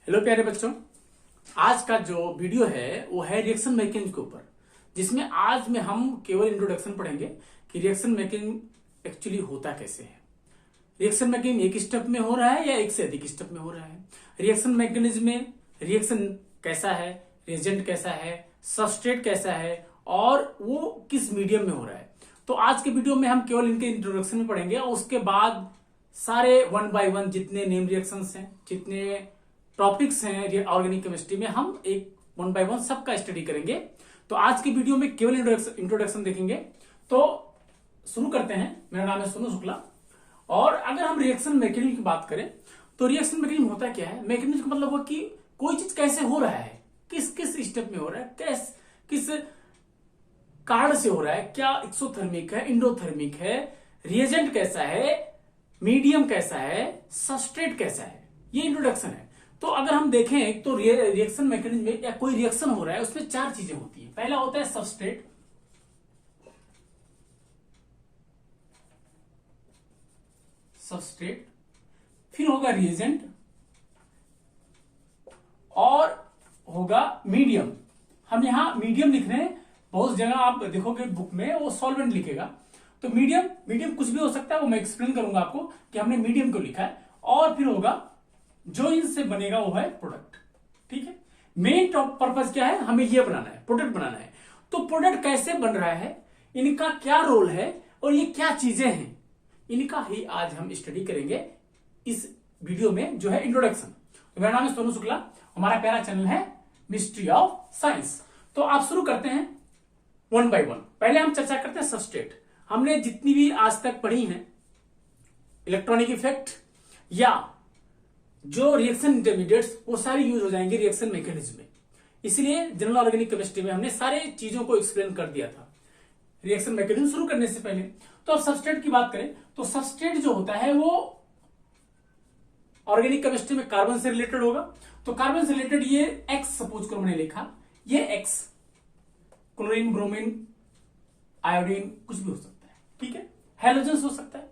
Hello प्यारे बच्चों, आज का जो वीडियो है वो है रिएक्शन मेकिंग के ऊपर, जिसमें आज में हम केवल इंट्रोडक्शन पढ़ेंगे कि रिएक्शन मेकिंग एक्चुअली होता कैसे है। रिएक्शन मेकिंग एक स्टेप में हो रहा है या एक से अधिक स्टेप में हो रहा है। रिएक्शन मैकेनिज्म में रिएक्शन कैसा है, रिएजेंट कैसा है, सबस्ट्रेट कैसा है और वो किस मीडियम में हो रहा है। तो आज के वीडियो में हम केवल इनके इंट्रोडक्शन में पढ़ेंगे और उसके बाद सारे वन बाय वन जितने नेम रिएक्शंस हैं, जितने टॉपिक्स हैं ऑर्गेनिक केमिस्ट्री में, हम एक वन बाय वन सबका स्टडी करेंगे। तो आज के वीडियो में केवल इंट्रोडक्शन देखेंगे। तो शुरू करते हैं। मेरा नाम है सोनू शुक्ला। और अगर हम रिएक्शन मैकेनिज्म की बात करें तो रिएक्शन मैकेनिज्म होता क्या है। मैकेनिज्म का मतलब हुआ कि कोई चीज कैसे हो रहा है, किस किस स्टेप में हो रहा है, किस कारण से हो रहा है, क्या एक्सोथर्मिक है, इंडोथर्मिक है, रिएजेंट कैसा है, मीडियम कैसा है, सबस्ट्रेट कैसा है। ये इंट्रोडक्शन है। तो अगर हम देखें तो रिएक्शन मैकेनिज्म में या कोई रिएक्शन हो रहा है उसमें चार चीजें होती है। पहला होता है सबस्ट्रेट, फिर होगा रिएजेंट और होगा मीडियम। हम यहां मीडियम लिख रहे हैं, बहुत जगह आप देखोगे बुक में वो सॉल्वेंट लिखेगा। तो मीडियम कुछ भी हो सकता है, वो मैं एक्सप्लेन करूंगा आपको कि हमने मीडियम क्यों लिखा है। और फिर होगा जो इनसे बनेगा वो है प्रोडक्ट। ठीक है, मेन पर्पस क्या है, हमें ये बनाना है, प्रोडक्ट बनाना है। तो प्रोडक्ट कैसे बन रहा है, इनका क्या रोल है और ये क्या चीजें हैं, इनका ही आज हम स्टडी करेंगे इस वीडियो में, जो है इंट्रोडक्शन। तो मेरा नाम है सोनू शुक्ला, हमारा प्यारा चैनल है मिस्ट्री ऑफ साइंस। तो आप शुरू करते हैं वन बाय वन। पहले हम चर्चा करते हैं सबस्ट्रेट। हमने जितनी भी आज तक पढ़ी हैं इलेक्ट्रॉनिक इफेक्ट या जो रिएक्शन इंटरमीडिएट्स, वो सारी यूज हो जाएंगे रिएक्शन मैकेनिज्म में। इसलिए जनरल ऑर्गेनिक केमिस्ट्री में हमने सारे चीजों को एक्सप्लेन कर दिया था रिएक्शन मैकेनिज्म शुरू करने से पहले। तो अब सबस्ट्रेट की बात करें तो सबस्ट्रेट जो होता है वो ऑर्गेनिक केमिस्ट्री में कार्बन से रिलेटेड होगा। तो कार्बन से रिलेटेड ये एक्स सपोज करो मैंने लिखा, ये एक्स क्लोरीन, ब्रोमीन, आयोडीन कुछ भी हो सकता है। ठीक है, हैलोजेंस हो सकता है।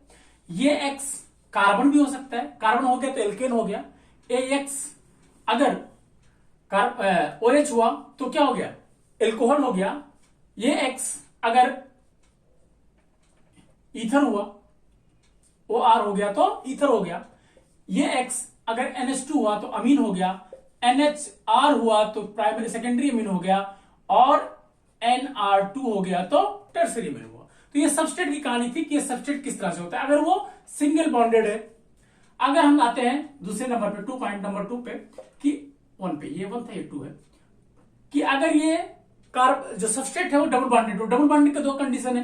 ये एक्स कार्बन भी हो सकता है, कार्बन हो गया तो एल्केन हो गया। AX अगर OH हुआ तो क्या हो गया, एल्कोहल हो गया। ये X अगर ईथर हुआ, OR हो गया तो ईथर हो गया। ये X अगर NH2 हुआ तो अमीन हो गया। NHR हुआ तो प्राइमरी सेकेंडरी अमीन हो गया और NR2 हो गया तो टर्सरी अमीन हुआ। तो ये सबस्ट्रेट की कहानी थी कि ये सबस्ट्रेट किस तरह से होता है। अगर वो सिंगल बॉन्डेड है, अगर हम आते हैं दूसरे नंबर पे, पॉइंट नंबर 2 पे, कि 1 पे, ये 1 था ये 2 है, कि अगर ये जो सबस्ट्रेट है वो डबल बॉन्डेड हो। डबल बॉन्डेड का दो कंडीशन है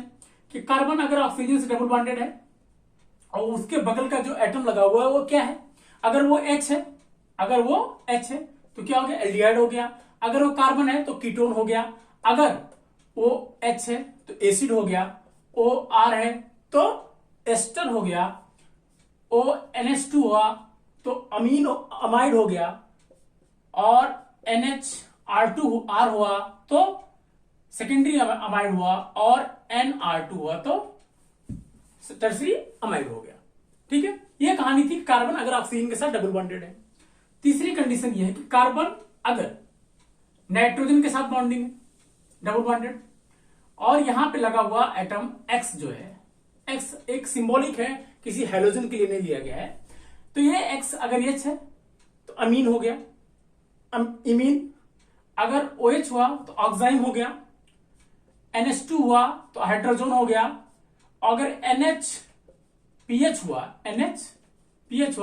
कि कार्बन अगर ऑक्सीजन से डबल बॉन्डेड है और उसके बगल का जो एटम लगा हुआ है वो क्या है, अगर वो H है, तो क्या हो गया, एल्डिहाइड हो गया। अगर वो कार्बन है तो कीटोन हो गया। अगर वो H है तो एसिड हो गया। OR है तो एस्टर हो गया। NH2 हुआ तो अमाइड हो गया और NHR2R हुआ तो सेकेंडरी अमाइड हुआ और NR2 हुआ तो टर्सरी अमाइड हो गया। ठीक है, यह कहानी थी कार्बन अगर ऑक्सीजन के साथ डबल बॉन्डेड है। तीसरी कंडीशन यह है कि कार्बन अगर नाइट्रोजन के साथ बॉन्डिंग है, डबल बॉन्डेड, और यहां पे लगा हुआ एटम X जो है, X एक सिंबॉलिक है, किसी हैलोजन के लिए नहीं लिया गया है। तो ये X अगर H है तो अमीन हो गया, इमीन। अगर OH हुआ तो ऑक्साइम हो गया। NH2 हुआ तो हाइड्रोजन हो गया। अगर NHPH हुआ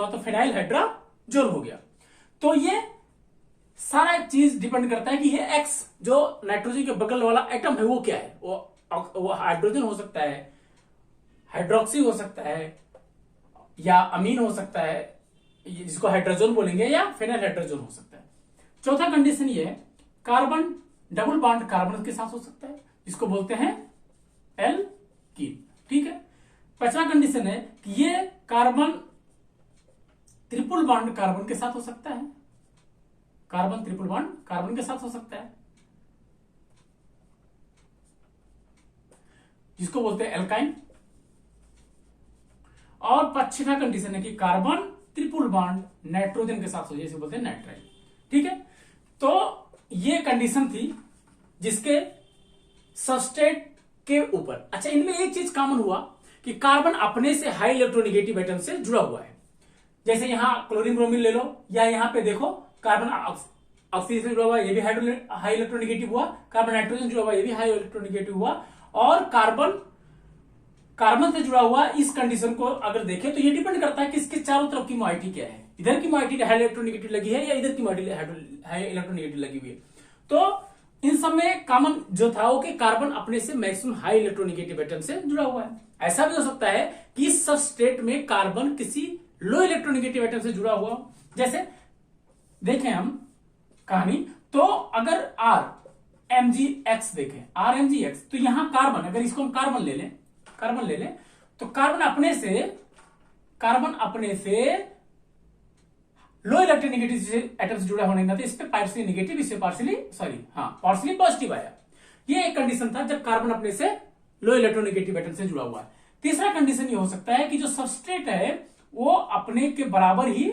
तो फिनाइल हाइड्रोजन हो गया। तो ये सारा चीज डिपेंड करता है कि ये X जो नाइट्रोजन के बगल वाला एटम है वो क्या है। वो हाइड्रोजन हो सकता है, हाइड्रोक्सी हो सकता है, या अमीन हो सकता है जिसको हाइड्रोजन बोलेंगे, या फिनाइल हाइड्रोजन हो सकता है। चौथा कंडीशन ये है कार्बन डबल बॉन्ड कार्बन के साथ हो सकता है, जिसको बोलते हैं एल्कीन। ठीक है, पांचवा कंडीशन है कि ये कार्बन ट्रिपल बॉन्ड कार्बन के साथ हो सकता है। कार्बन ट्रिपल बॉन्ड कार्बन के साथ हो सकता है, जिसको बोलते हैं एल्काइन। और पांचवा कंडीशन है कि कार्बन ट्रिपल बॉन्ड नाइट्रोजन के साथ हो जाए, इसे बोलते हैं नाइट्राइल। ठीक है, तो ये कंडीशन थी जिसके सबस्ट्रेट के ऊपर। अच्छा, इनमें एक चीज कॉमन हुआ कि कार्बन अपने से हाई इलेक्ट्रोनेगेटिव एटम से जुड़ा हुआ है। जैसे यहां क्लोरीन ब्रोमीन ले लो, या यहां पे देखो कार्बन ऑक्सीजन से जुड़ा हुआ, ये भी हाई इलेक्ट्रोनेगेटिव हुआ, कार्बन नाइट्रोजन जुड़ा हुआ, ये भी हाई इलेक्ट्रोनेगेटिव हुआ, और कार्बन से जुड़ा हुआ। इस कंडीशन को अगर देखें तो ये डिपेंड करता है कि इसके चारों तरफ की मोइटी क्या है, इधर की मोइटी हाई इलेक्ट्रोनेगेटिव लगी है या इधर की मोइटी हाई इलेक्ट्रोनेगेटिव लगी हुई है। तो इन सब में कॉमन जो था वो कि कार्बन अपने से मैक्सिमम हाई इलेक्ट्रोनेगेटिव एटम से जुड़ा हुआ है। ऐसा भी हो सकता है कि इस सबस्ट्रेट में कार्बन किसी लो इलेक्ट्रोनेगेटिव एटम से जुड़ा हुआ हो। जैसे देखें हम कहानी, तो अगर RMgX देखें, RMgX, तो यहां कार्बन, अगर इसको हम कार्बन ले लें, तो कार्बन अपने से लो इलेक्ट्रोनेगेटिव एटम से जुड़ा होने का, तो इस पे पार्शियली नेगेटिव, इस पे पार्शियली पॉजिटिव आया। ये एक कंडीशन था जब कार्बन अपने से लो इलेक्ट्रोनेगेटिव एटम से जुड़ा हुआ है। तीसरा कंडीशन ये हो सकता है कि जो सबस्ट्रेट है वो अपने के बराबर ही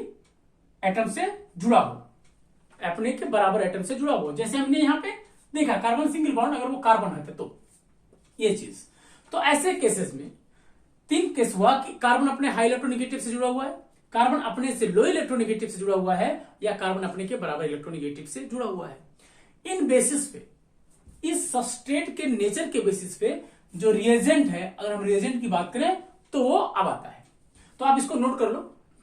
एटम से जुड़ा हो, अपने के बराबर एटम से जुड़ा हो। जैसे हमने यहां पे देखा कार्बन सिंगल बॉन्ड, अगर वो कार्बन है तो ये चीज। तो ऐसे केसेस में 3 केस हुआ कि कार्बन अपने हाई इलेक्ट्रोनेगेटिव से जुड़ा हुआ है, कार्बन अपने से लो इलेक्ट्रोनेगेटिव से जुड़ा हुआ है, या कार्बन अपने के बराबर इलेक्ट्रोनेगेटिव से जुड़ा हुआ है। इन बेसिस पे, इस सबस्ट्रेट के नेचर के बेसिस पे जो रिएजेंट है, अगर हम रिएजेंट की बात करें तो वो अब आता है। तो आप इसको नोट कर लो,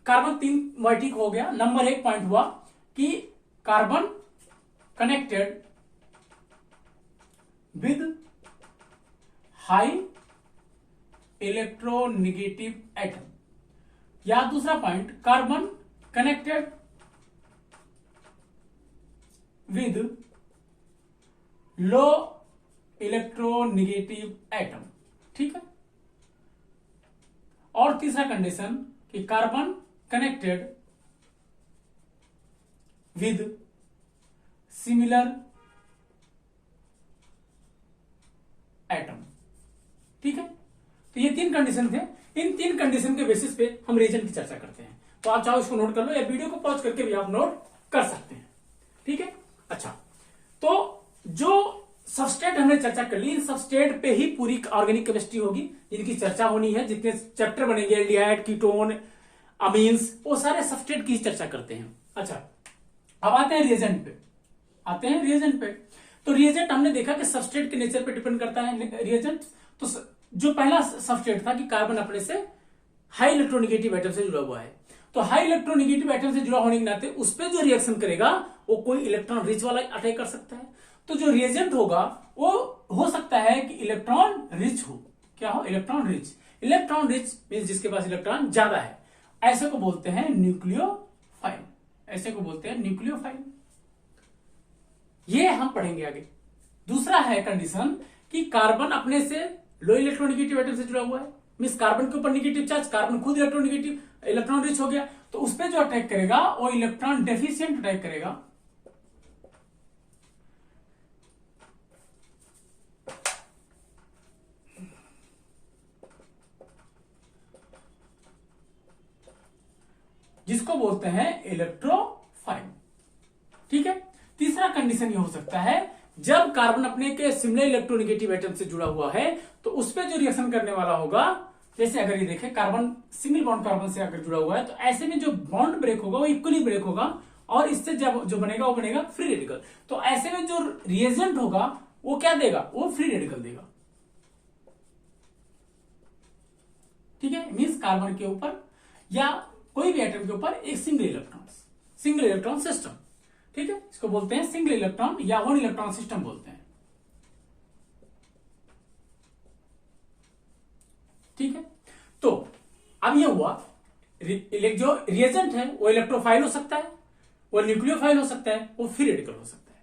कार्बन 3 मोइटी हो गया। नंबर 1 पॉइंट हुआ कि carbon connected with high electronegative atom, या दूसरा point carbon connected with low electronegative atom, ठीक है। और तीसरा कंडीशन कि carbon connected with similar atom, ठीक है। तो ये 3 कंडीशन थे। इन 3 कंडीशन के बेसिस पे हम रिएजेंट की चर्चा करते हैं। तो आप चाहो इसको नोट कर लो, या वीडियो को पॉज करके भी आप नोट कर सकते हैं, ठीक है। अच्छा, तो जो सबस्ट्रेट हमने चर्चा कर ली, इन सबस्ट्रेट पे ही पूरी ऑर्गेनिक केमिस्ट्री होगी, जिनकी चर्चा होनी है। जितने चैप्टर बनेंगे, एल्डिहाइड, कीटोन, अमीन्स, वो सारे सबस्ट्रेट की चर्चा करते हैं। अच्छा, अब आते हैं रिएजेंट पे। तो रिएजेंट हमने देखा कि सबस्ट्रेट के नेचर पे डिपेंड करता है रिएजेंट। तो जो पहला सबस्ट्रेट था कि कार्बन अपने से हाई इलेक्ट्रोनेगेटिव एटम से जुड़ा हुआ है, तो हाई इलेक्ट्रोनेगेटिव एटम से जुड़ा होने के नाते उस पर जो रिएक्शन करेगा वो कोई इलेक्ट्रॉन रिच वाला अटैक कर सकता है। तो जो रिएजेंट होगा वो हो सकता है कि इलेक्ट्रॉन रिच हो। क्या हो? Electron rich. Electron rich means जिसके पास इलेक्ट्रॉन ज्यादा है, ऐसे को बोलते हैं न्यूक्लियोफाइल। ये हम पढ़ेंगे आगे। दूसरा है कंडीशन कि कार्बन अपने से लो इलेक्ट्रोनेगेटिव एटम से जुड़ा हुआ है, मींस कार्बन के ऊपर नेगेटिव चार्ज, कार्बन खुद इलेक्ट्रॉन रिच हो गया, तो उस पर जो अटैक करेगा वो इलेक्ट्रॉन डेफिशिएंट अटैक करेगा। जिसको बोलते हैं इलेक्ट्रोफाइल, ठीक है। तीसरा कंडीशन ये हो सकता है जब कार्बन अपने के सिमिलर इलेक्ट्रोनेगेटिव एटम से जुड़ा हुआ है, तो उस पर जो रिएक्शन करने वाला होगा, जैसे अगर ये देखें कार्बन सिंगल बॉन्ड कार्बन से अगर जुड़ा हुआ है, तो ऐसे में जो बॉन्ड ब्रेक होगा वो इक्वली ब्रेक होगा, और इससे जब जो बनेगा वो बनेगा फ्री रेडिकल। तो ऐसे में जो रिएजेंट होगा वो क्या देगा? वो फ्री रेडिकल देगा, ठीक है। मींस कार्बन के ऊपर या कोई भी एटम के ऊपर एक सिंगल इलेक्ट्रॉन सिस्टम, ठीक है। इसको बोलते हैं सिंगल इलेक्ट्रॉन या वन इलेक्ट्रॉन सिस्टम बोलते हैं, ठीक है। तो अब ये हुआ जो रिएजेंट है वो इलेक्ट्रोफाइल हो सकता है, वो न्यूक्लियोफाइल हो सकता है, वो फ्री रेडिकल हो सकता है,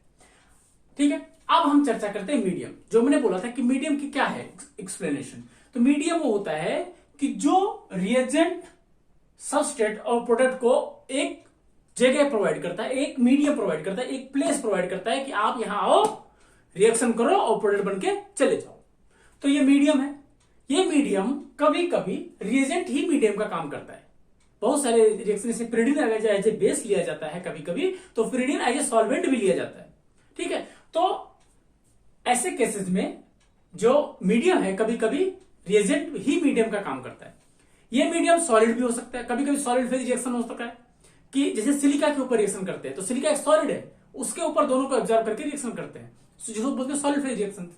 ठीक है। अब हम चर्चा करते हैं मीडियम। जो मैंने बोला था कि मीडियम की क्या है एक्सप्लेनेशन, तो मीडियम वो होता है कि जो रिएजेंट सबस्ट्रेट और प्रोडक्ट को एक जगह प्रोवाइड करता है, एक मीडियम प्रोवाइड करता है, एक प्लेस प्रोवाइड करता है कि आप यहां आओ, रिएक्शन करो और प्रोडक्ट बन के चले जाओ। तो ये मीडियम है। ये मीडियम कभी कभी रिएजेंट ही मीडियम का काम करता है, बहुत सारे रिएक्शन जैसे पिरिडिन अगर एज ए बेस लिया जाता है कभी कभी, तो पिरिडिन एज ए सॉल्वेंट भी लिया जाता है। ठीक है, तो ऐसे केसेस में जो मीडियम है कभी कभी रिएजेंट ही मीडियम का काम करता है। ये मीडियम सॉलिड भी हो सकता है, कभी कभी सॉलिड फेज रिएक्शन हो सकता है कि जैसे सिलिका के ऊपर रिएक्शन करते हैं, तो सिलिका एक सॉलिड है, उसके ऊपर दोनों को एब्जॉर्ब करके रिएक्शन करते हैं, जिसको बोलते हैं सॉलिड फेज रिएक्शन।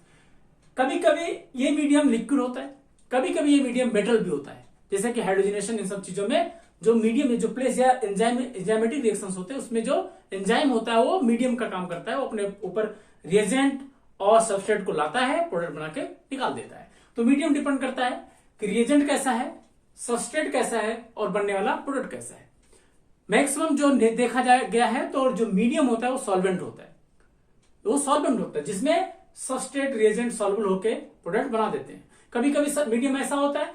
कभी कभी ये मीडियम लिक्विड होता है, कभी कभी ये मीडियम मेटल भी होता है, जैसे कि हाइड्रोजनेशन, इन सब चीजों में जो मीडियम है, जो प्लेस या एंजाइमेटिक रिएक्शंस होते हैं, उसमें जो एंजाइम होता है वो मीडियम का काम करता है, वो अपने ऊपर रिएजेंट और सबस्ट्रेट को लाता है, प्रोडक्ट बना के निकाल देता है। तो मीडियम डिपेंड करता है कि रिएजेंट कैसा है, सबस्ट्रेट कैसा है और बनने वाला प्रोडक्ट कैसा है। मैक्सिमम जो देखा गया है तो जो मीडियम होता है वो सॉल्वेंट होता है, वो सॉल्वेंट होता है जिसमें सबस्ट्रेट रिएजेंट सॉल्युबल होके प्रोडक्ट बना देते हैं। कभी कभी मीडियम ऐसा होता है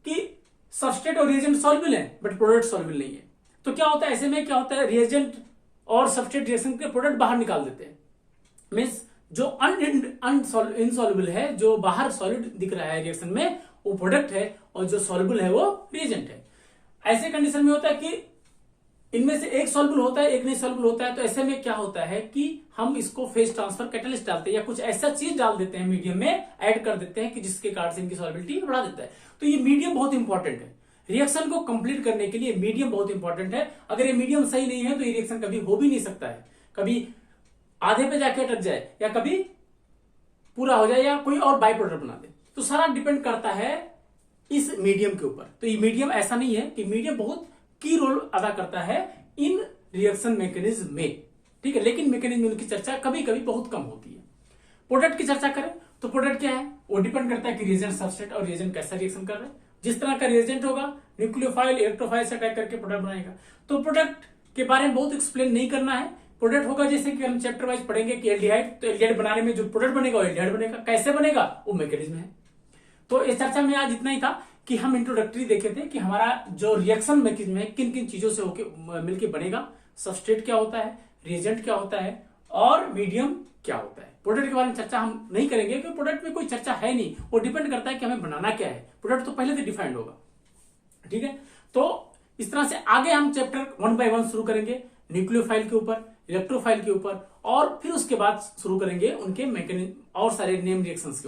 कि सबस्ट्रेट और रिएजेंट सॉल्युबल है बट प्रोडक्ट सॉल्युबल नहीं है, तो क्या होता है ऐसे में, क्या होता है, रिएजेंट और सबस्ट्रेट रिएक्शन के प्रोडक्ट बाहर निकाल देते हैं। मीन्स जो इनसॉल्युबल है, जो बाहर सॉलिड दिख रहा है रिएक्शन में, वो प्रोडक्ट है, और जो सॉल्युबल है वो रिएजेंट है। ऐसे कंडीशन में होता है कि इनमें से एक सॉल्युबल होता है, एक नहीं सॉल्युबल होता है, तो ऐसे में क्या होता है कि हम इसको फेज ट्रांसफर कैटलिस्ट डालते हैं या कुछ ऐसा चीज डाल देते हैं मीडियम में, ऐड कर देते हैं कि जिसके कारण से इनकी सॉल्युबिलिटी बढ़ा देता है। तो ये मीडियम बहुत इंपॉर्टेंट है, रिएक्शन को कंप्लीट करने के लिए मीडियम बहुत इंपॉर्टेंट है। अगर ये मीडियम सही नहीं है तो ये रिएक्शन कभी हो भी नहीं सकता है, कभी आधे पे जाके अटक जाए या कभी पूरा हो जाए या कोई और बाई प्रोडक्ट बना दे। तो सारा डिपेंड करता है इस मीडियम के ऊपर। तो ये मीडियम ऐसा नहीं है कि मीडियम बहुत की रोल अदा करता है इन रिएक्शन मैकेनिज्म में, ठीक है, लेकिन मैकेनिज्म की चर्चा कभी कभी बहुत कम होती है। प्रोडक्ट की चर्चा करें तो प्रोडक्ट क्या है, वो डिपेंड करता है कि रिएजेंट, सबस्ट्रेट और रिएजेंट कैसा रिएक्शन कर रहा है। जिस तरह का रिएजेंट होगा, न्यूक्लियोफाइल इलेक्ट्रोफाइल से अटैक करके प्रोडक्ट बनाएगा। तो प्रोडक्ट के बारे में बहुत एक्सप्लेन नहीं करना है। प्रोडक्ट होगा जैसे कि हम चैप्टर वाइज पढ़ेंगे कि एल्डिहाइड, तो एल्डिहाइड बनाने में जो प्रोडक्ट बनेगा वो एल्डिहाइड बनेगा, कैसे बनेगा वो मैकेनिज्म है। तो इस चर्चा में आज इतना ही था कि हम इंट्रोडक्टरी देखे थे कि हमारा जो रिएक्शन मैकेनिज्म है किन किन चीजों से होके मिलके बनेगा, सबस्ट्रेट क्या होता है, रिएजेंट क्या होता है और मीडियम क्या होता है। प्रोडक्ट के बारे में चर्चा हम नहीं करेंगे क्योंकि प्रोडक्ट में कोई चर्चा है नहीं, वो डिपेंड करता है कि हमें बनाना क्या है। प्रोडक्ट तो पहले से डिफाइंड होगा, ठीक है। तो इस तरह से आगे हम चैप्टर 1 by 1 शुरू करेंगे, न्यूक्लियोफाइल के ऊपर, इलेक्ट्रोफाइल के ऊपर, और फिर उसके बाद शुरू करेंगे उनके मैकेनिज्म और सारे नेम रिएक्शंस के ऊपर।